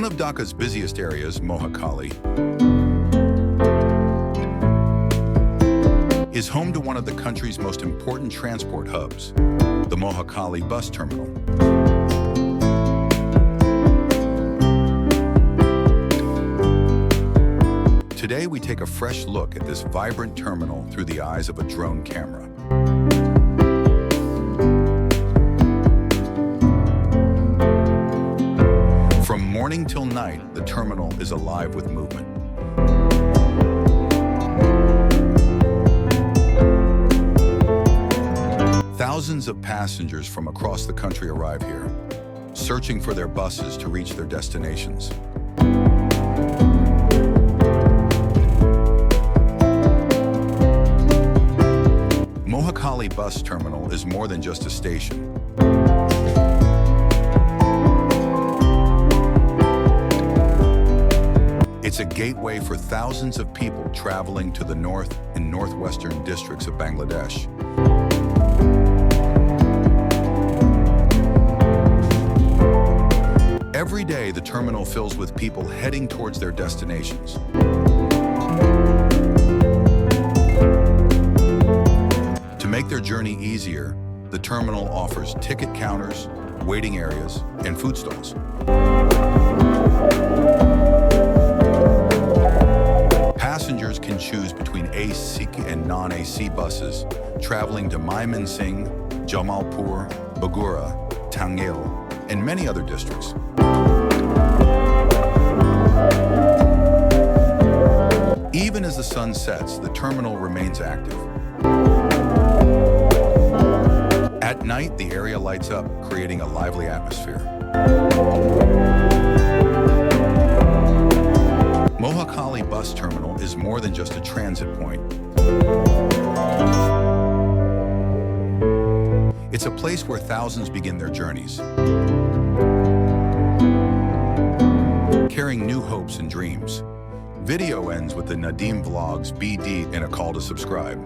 One of Dhaka's busiest areas, Mohakhali, is home to one of the country's most important transport hubs, the Mohakhali Bus Terminal. Today, we take a fresh look at this vibrant terminal through the eyes of a drone camera. From morning till night, the terminal is alive with movement. Thousands of passengers from across the country arrive here, searching for their buses to reach their destinations. Mohakhali Bus Terminal is more than just a station. It's a gateway for thousands of people traveling to the north and northwestern districts of Bangladesh. Every day, the terminal fills with people heading towards their destinations. To make their journey easier, the terminal offers ticket counters, waiting areas, and food stalls. Passengers can choose between AC and non-AC buses traveling to Mymensingh, Jamalpur, Bogura, Tangail, and many other districts. Even as the sun sets, the terminal remains active. At night, the area lights up, creating a lively atmosphere. Mohakhali Bus Terminal is more than just a transit point. It's a place where thousands begin their journeys, carrying new hopes and dreams. Video ends with the Nadeem Vlogs BD and a call to subscribe.